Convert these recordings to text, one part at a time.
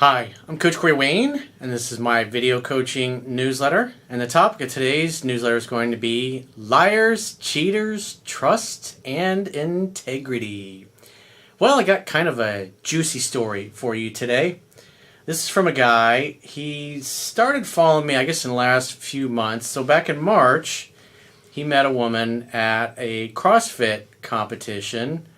Hi, I'm Coach Corey Wayne, and this is my video coaching newsletter. And the topic of today's newsletter is going to be liars, cheaters, trust, and integrity. Well, I got kind of a juicy story for you today. This is from a guy. He started following me, I guess, in the last few months. So back in March, he met a woman at a CrossFit competition.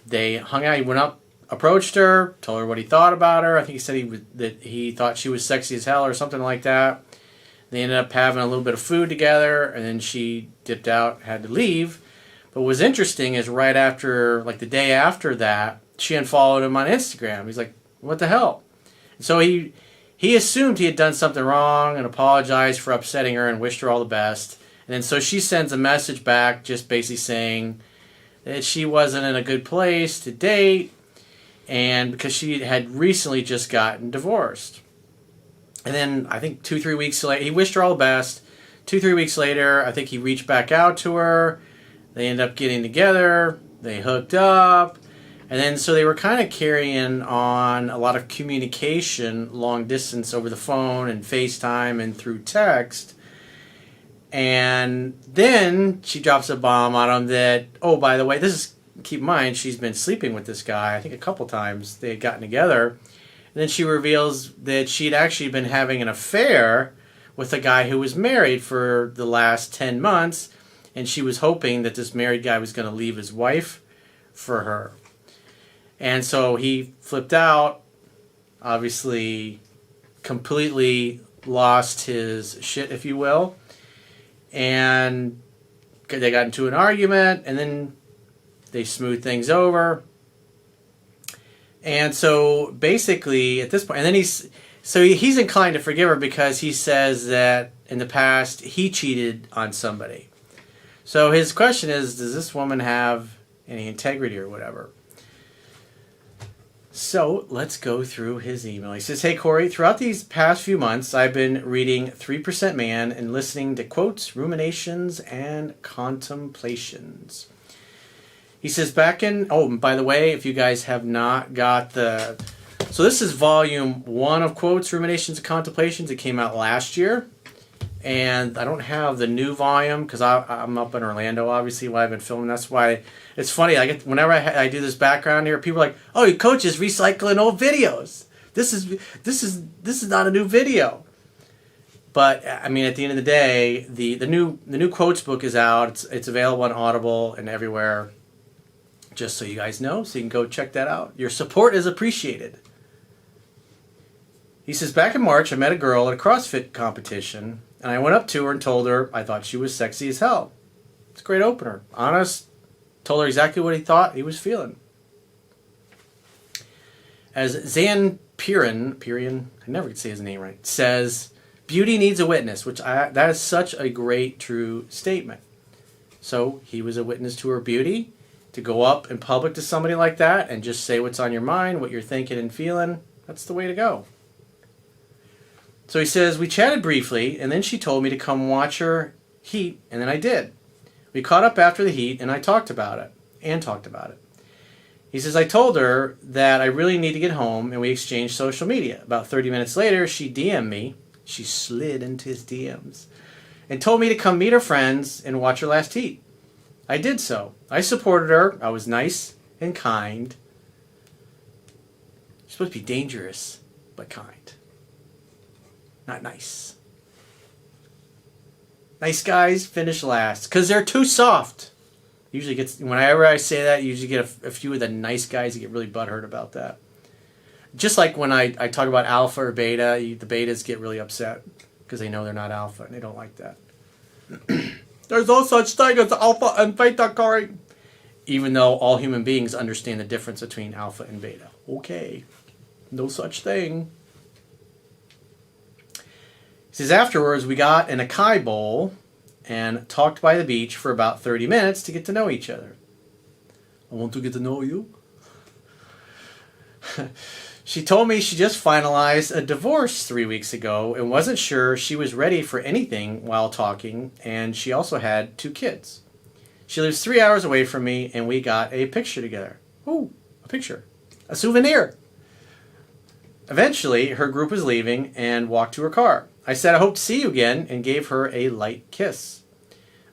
They hung out. He went up, approached her, told her what he thought about her. I think he said that he thought she was sexy as hell or something like that. They ended up having a little bit of food together, and then she dipped out, had to leave. But what was interesting is right after, like the day after that, she unfollowed him on Instagram. He's like, what the hell? And so he assumed he had done something wrong and apologized for upsetting her and wished her all the best. And then so she sends a message back just basically saying that she wasn't in a good place to date, and because she had recently just gotten divorced. And then I think 2-3 weeks later, he wished her all the best. 2-3 weeks later, I think he reached back out to her. They ended up getting together. They hooked up. And then so they were kind of carrying on a lot of communication long distance over the phone and FaceTime and through text. And then she drops a bomb on him that, oh, by the way, keep in mind, she's been sleeping with this guy, I think a couple times. They had gotten together. And then she reveals that she'd actually been having an affair with a guy who was married for the last 10 months. And she was hoping that this married guy was going to leave his wife for her. And so he flipped out, obviously completely lost his shit, if you will. And they got into an argument, and then they smoothed things over. And so basically at this point, and then he's inclined to forgive her because he says that in the past he cheated on somebody. So his question is, does this woman have any integrity or whatever? So let's go through his email. He says, hey, Corey, throughout these past few months, I've been reading 3% Man and listening to quotes, ruminations, and contemplations. He says by the way, if you guys have not got so this is volume 1 of Quotes, Ruminations, and Contemplations. It came out last year. And I don't have the new volume because I'm up in Orlando, obviously, while I've been filming. That's why it's funny. Whenever I do this background here, people are like, "Oh, your coach is recycling old videos. This is not a new video." But I mean, at the end of the day, the new quotes book is out. It's available on Audible and everywhere. Just so you guys know, so you can go check that out. Your support is appreciated. He says, back in March, I met a girl at a CrossFit competition, and I went up to her and told her I thought she was sexy as hell. It's a great opener. Honest, told her exactly what he thought he was feeling. As Zan Piran, I never could say his name right, says, beauty needs a witness, that is such a great, true statement. So he was a witness to her beauty. To go up in public to somebody like that and just say what's on your mind, what you're thinking and feeling, that's the way to go. So he says, we chatted briefly, and then she told me to come watch her heat, and then I did. We caught up after the heat, and I talked about it. He says, I told her that I really need to get home, and we exchanged social media. About 30 minutes later, she DM'd me. She slid into his DMs and told me to come meet her friends and watch her last heat. I did so. I supported her. I was nice and kind. You're supposed to be dangerous, but kind. Not nice. Nice guys finish last because they're too soft. Usually whenever I say that, you usually get a few of the nice guys that get really butthurt about that. Just like when I talk about alpha or beta, the betas get really upset because they know they're not alpha and they don't like that. There's no such thing as alpha and beta, Corey. Even though all human beings understand the difference between alpha and beta. Okay. No such thing. He says, afterwards, we got in a acai bowl and talked by the beach for about 30 minutes to get to know each other. I want to get to know you. She told me she just finalized a divorce 3 weeks ago and wasn't sure she was ready for anything while talking, and she also had 2 kids. She lives 3 hours away from me, and we got a picture together. Ooh, a picture. A souvenir. Eventually, her group was leaving and walked to her car. I said, I hope to see you again, and gave her a light kiss.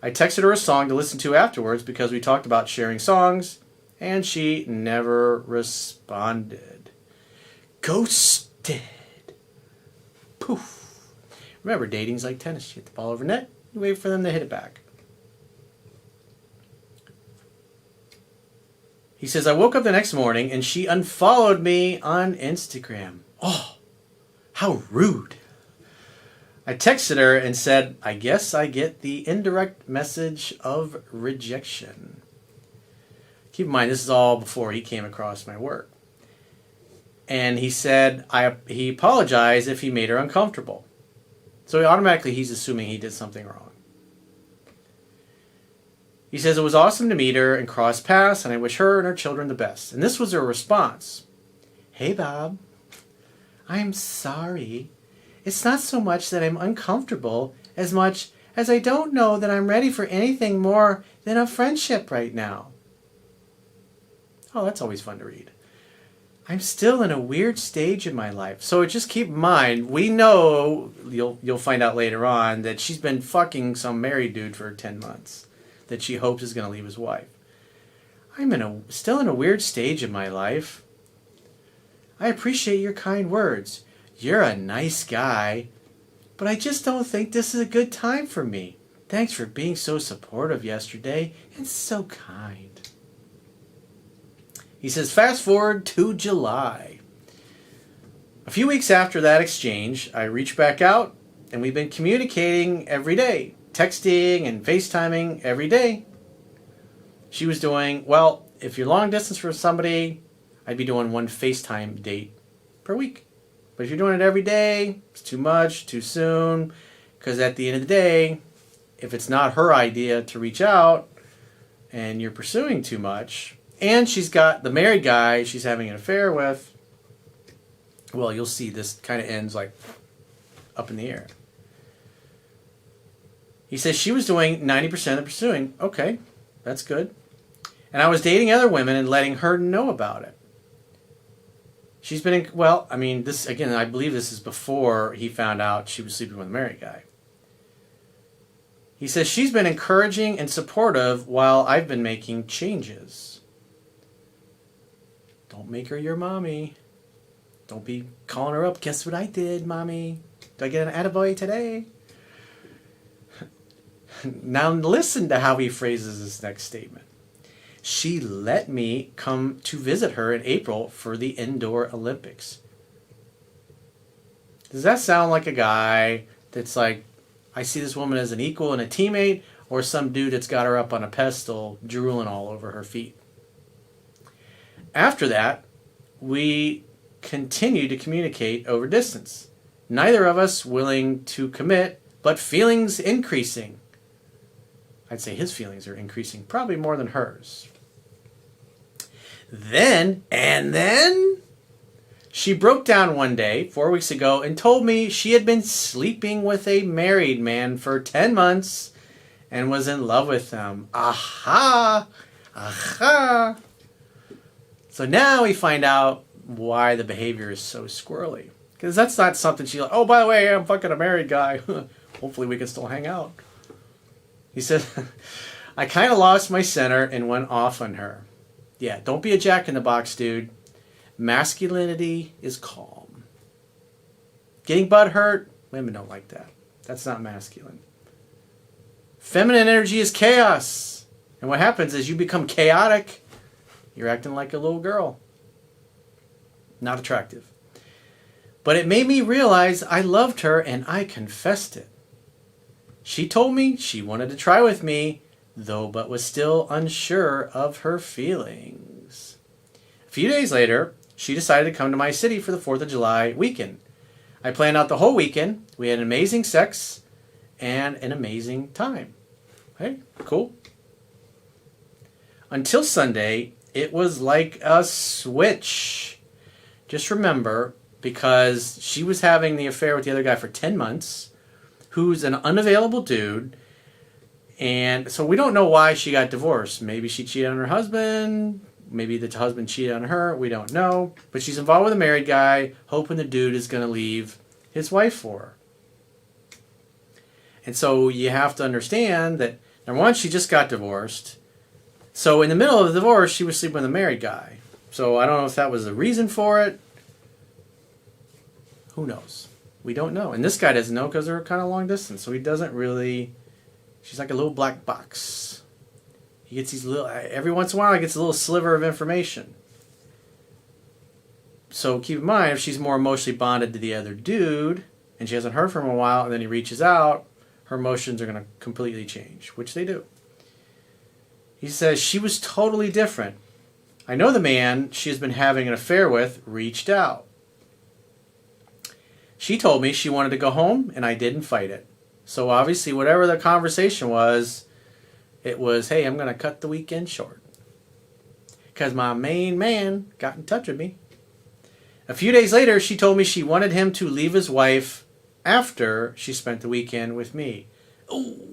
I texted her a song to listen to afterwards because we talked about sharing songs, and she never responded. Ghosted. Poof. Remember, dating's like tennis. You hit the ball over net, you wait for them to hit it back. He says, I woke up the next morning and she unfollowed me on Instagram. Oh, how rude. I texted her and said, I guess I get the indirect message of rejection. Keep in mind, this is all before he came across my work. And he said he apologized if he made her uncomfortable. So he's assuming he did something wrong. He says, it was awesome to meet her and cross paths, and I wish her and her children the best. And this was her response. Hey, Bob. I'm sorry. It's not so much that I'm uncomfortable as much as I don't know that I'm ready for anything more than a friendship right now. Oh, that's always fun to read. I'm still in a weird stage in my life. So just keep in mind, we know, you'll find out later on, that she's been fucking some married dude for 10 months that she hopes is going to leave his wife. I'm still in a weird stage in my life. I appreciate your kind words. You're a nice guy, but I just don't think this is a good time for me. Thanks for being so supportive yesterday and so kind. He says, fast forward to July. A few weeks after that exchange, I reached back out, and we've been communicating every day, texting and FaceTiming every day. She was doing, well, if you're long distance for somebody, I'd be doing one FaceTime date per week. But if you're doing it every day, it's too much, too soon, because at the end of the day, if it's not her idea to reach out and you're pursuing too much, and she's got the married guy she's having an affair with, well, you'll see this kind of ends like up in the air. He says she was doing 90% of the pursuing. Okay, that's good. And I was dating other women and letting her know about it. She's been, this, again, I believe this is before he found out she was sleeping with a married guy. He says she's been encouraging and supportive while I've been making changes. Don't make her your mommy. Don't be calling her up. Guess what I did, mommy? Do I get an attaboy today? Now listen to how he phrases this next statement. She let me come to visit her in April for the Indoor Olympics. Does that sound like a guy that's like, I see this woman as an equal and a teammate, or some dude that's got her up on a pedestal drooling all over her feet? After that, we continued to communicate over distance. Neither of us willing to commit, but feelings increasing. I'd say his feelings are increasing probably more than hers. Then, she broke down one day, 4 weeks ago, and told me she had been sleeping with a married man for 10 months and was in love with him. Aha! Aha! So now we find out why the behavior is so squirrely. Because that's not something she's like, oh, by the way, I'm fucking a married guy. Hopefully we can still hang out. He said, I kind of lost my center and went off on her. Yeah, don't be a jack-in-the-box, dude. Masculinity is calm. Getting butt hurt, women don't like that. That's not masculine. Feminine energy is chaos. And what happens is you become chaotic. You're acting like a little girl. Not attractive. But it made me realize I loved her and I confessed it. She told me she wanted to try with me, though, but was still unsure of her feelings. A few days later, she decided to come to my city for the 4th of July weekend. I planned out the whole weekend. We had amazing sex and an amazing time. Hey, cool. Until Sunday, it was like a switch. Just remember, because she was having the affair with the other guy for 10 months, who's an unavailable dude, and so we don't know why she got divorced. Maybe she cheated on her husband, Maybe the husband cheated on her. We don't know. But she's involved with a married guy, hoping the dude is going to leave his wife for her. And so you have to understand that, number one, she just got divorced. So in the middle of the divorce, she was sleeping with a married guy. So I don't know if that was the reason for it. Who knows? We don't know. And this guy doesn't know because they're kind of long distance. So he doesn't really... She's like a little black box. He gets these little... Every once in a while, he gets a little sliver of information. So keep in mind, if she's more emotionally bonded to the other dude, and she hasn't heard from him in a while, and then he reaches out, her emotions are going to completely change, which they do. He says, she was totally different. I know the man she has been having an affair with reached out. She told me she wanted to go home, and I didn't fight it. So obviously, whatever the conversation was, it was, hey, I'm going to cut the weekend short. Because my main man got in touch with me. A few days later, she told me she wanted him to leave his wife after she spent the weekend with me. Ooh.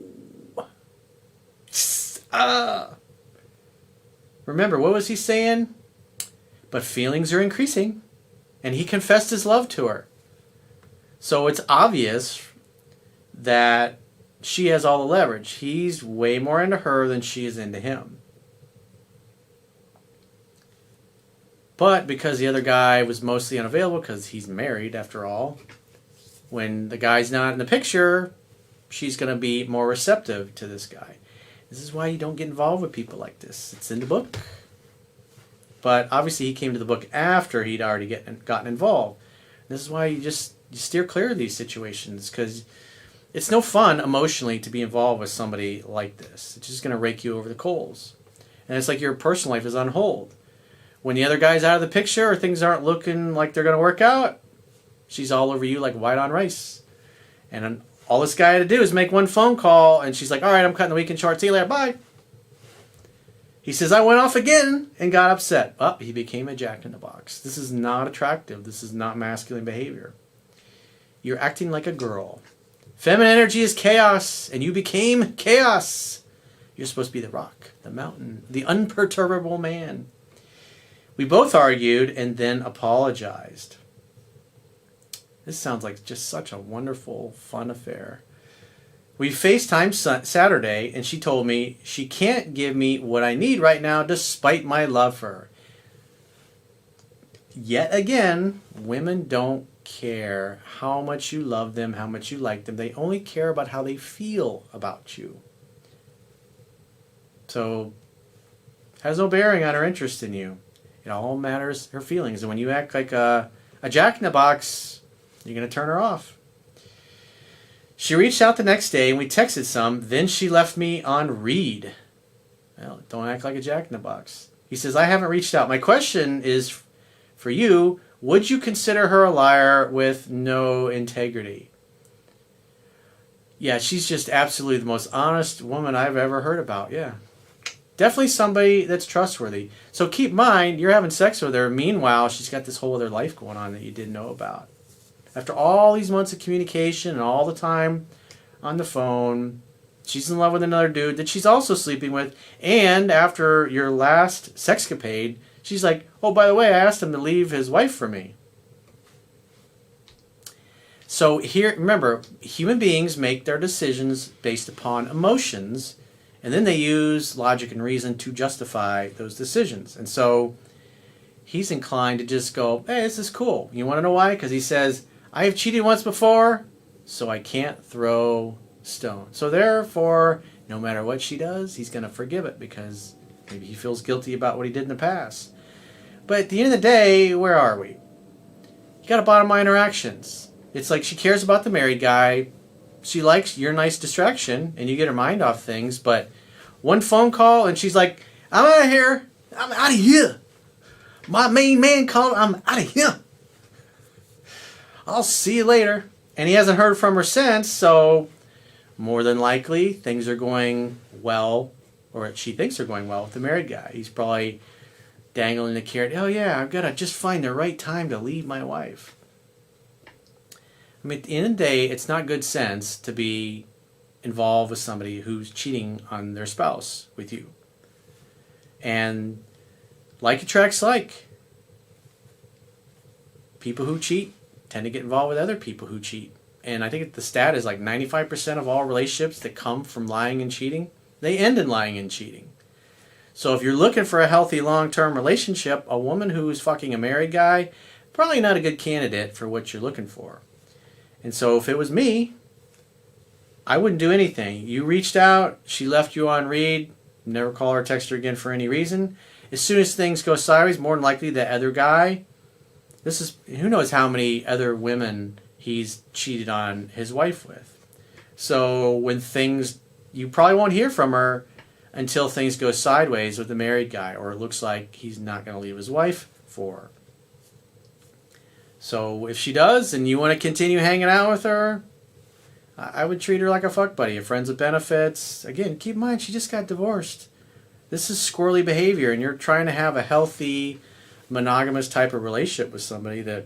Remember, what was he saying? But feelings are increasing. And he confessed his love to her. So it's obvious that she has all the leverage. He's way more into her than she is into him. But because the other guy was mostly unavailable, because he's married after all, when the guy's not in the picture, she's going to be more receptive to this guy. This is why you don't get involved with people like this. It's in the book. But obviously he came to the book after he'd already gotten involved. This is why you steer clear of these situations, because it's no fun emotionally to be involved with somebody like this. It's just going to rake you over the coals. And it's like your personal life is on hold. When the other guy's out of the picture or things aren't looking like they're going to work out, she's all over you like white on rice. And all this guy had to do is make one phone call, and she's like, all right, I'm cutting the weekend short. See you later. Bye. He says, I went off again and got upset. Oh, he became a jack-in-the-box. This is not attractive. This is not masculine behavior. You're acting like a girl. Feminine energy is chaos, and you became chaos. You're supposed to be the rock, the mountain, the unperturbable man. We both argued and then apologized. This sounds like just such a wonderful, fun affair. We FaceTimed Saturday, and she told me she can't give me what I need right now despite my love for her. Yet again, women don't care how much you love them, how much you like them. They only care about how they feel about you. So, has no bearing on her interest in you. It all matters her feelings. And when you act like a jack-in-the-box, you're going to turn her off. She reached out the next day, and we texted some. Then she left me on read. Well, don't act like a jack-in-the-box. He says, I haven't reached out. My question is for you, would you consider her a liar with no integrity? Yeah, she's just absolutely the most honest woman I've ever heard about. Yeah. Definitely somebody that's trustworthy. So keep in mind, you're having sex with her. Meanwhile, she's got this whole other life going on that you didn't know about. After all these months of communication and all the time on the phone, she's in love with another dude that she's also sleeping with. And after your last sexcapade, she's like, oh, by the way, I asked him to leave his wife for me. So here, remember, human beings make their decisions based upon emotions, and then they use logic and reason to justify those decisions. And so he's inclined to just go, hey, this is cool. You want to know why? Because he says, I have cheated once before, so I can't throw stones. So therefore, no matter what she does, he's going to forgive it because maybe he feels guilty about what he did in the past. But at the end of the day, where are we? You got to bottom line her actions. It's like she cares about the married guy. She likes your nice distraction, and you get her mind off things. But one phone call, and she's like, I'm out of here. I'm out of here. My main man called. I'm out of here. I'll see you later. And he hasn't heard from her since, so more than likely things are going well, or she thinks they're going well with the married guy. He's probably dangling the carrot. Oh yeah, I've got to just find the right time to leave my wife. I mean, at the end of the day, it's not good sense to be involved with somebody who's cheating on their spouse with you. And like attracts like. People who cheat tend to get involved with other people who cheat. And I think the stat is like 95% of all relationships that come from lying and cheating, they end in lying and cheating. So if you're looking for a healthy long-term relationship, a woman who's fucking a married guy, probably not a good candidate for what you're looking for. And so if it was me, I wouldn't do anything. You reached out, she left you on read, never call or text her again for any reason. As soon as things go sideways, more than likely that other guy, who knows how many other women he's cheated on his wife with. So when you probably won't hear from her until things go sideways with the married guy, or it looks like he's not going to leave his wife for her. So if she does and you want to continue hanging out with her, I would treat her like a fuck buddy, a friends with benefits. Again, keep in mind, she just got divorced. This is squirrely behavior, and you're trying to have a healthy, monogamous type of relationship with somebody that,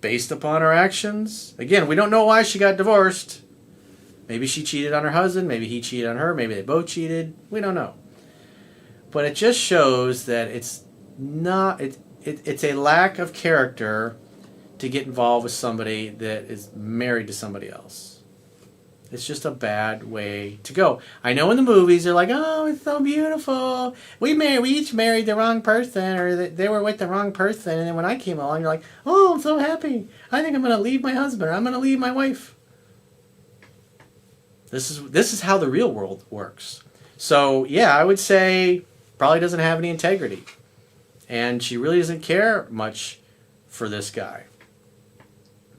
based upon her actions, again, we don't know why she got divorced. Maybe she cheated on her husband, maybe he cheated on her, maybe they both cheated. We don't know. But it just shows that it's a lack of character to get involved with somebody that is married to somebody else. It's just a bad way to go. I know in the movies they're like, oh, it's so beautiful. We each married the wrong person, or they were with the wrong person. And then when I came along, you're like, oh, I'm so happy. I think I'm going to leave my husband, or I'm going to leave my wife. This is how the real world works. So, yeah, I would say probably doesn't have any integrity. And she really doesn't care much for this guy.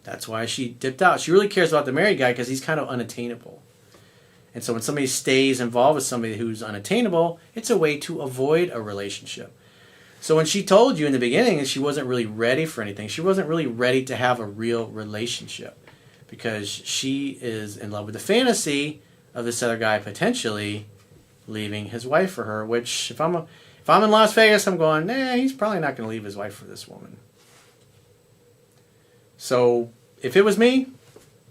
That's why she dipped out. She really cares about the married guy because he's kind of unattainable. And so when somebody stays involved with somebody who's unattainable, it's a way to avoid a relationship. So when she told you in the beginning that she wasn't really ready for anything, she wasn't really ready to have a real relationship because she is in love with the fantasy of this other guy potentially leaving his wife for her, which if I'm in Las Vegas, I'm going, nah, he's probably not going to leave his wife for this woman. So if it was me,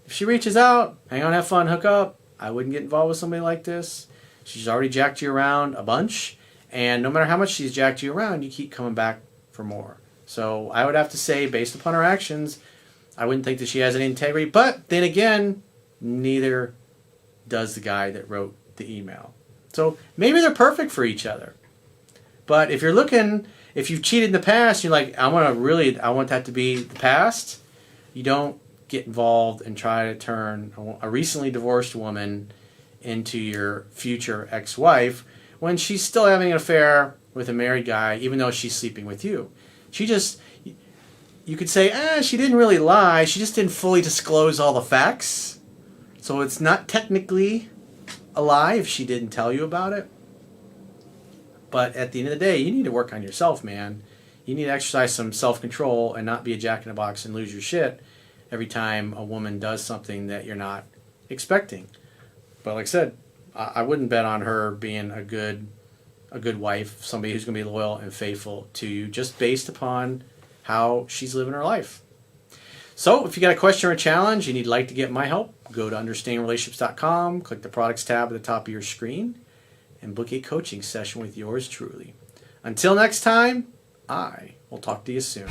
if she reaches out, hang on, have fun, hook up, I wouldn't get involved with somebody like this. She's already jacked you around a bunch, and no matter how much she's jacked you around, you keep coming back for more. So I would have to say, based upon her actions, I wouldn't think that she has any integrity. But then again, neither does the guy that wrote the email. So maybe they're perfect for each other. But if you've cheated in the past, you're like, I want that to be the past. You don't get involved and try to turn a recently divorced woman into your future ex-wife when she's still having an affair with a married guy, even though she's sleeping with you. You could say, she didn't really lie. She just didn't fully disclose all the facts. So it's not technically a lie if she didn't tell you about it. But at the end of the day, you need to work on yourself, man. You need to exercise some self-control and not be a jack-in-the-box and lose your shit every time a woman does something that you're not expecting. But like I said, I wouldn't bet on her being a good wife, somebody who's going to be loyal and faithful to you just based upon how she's living her life. So if you got a question or a challenge and you'd like to get my help, go to understandingrelationships.com, click the products tab at the top of your screen, and book a coaching session with yours truly. Until next time, I will talk to you soon.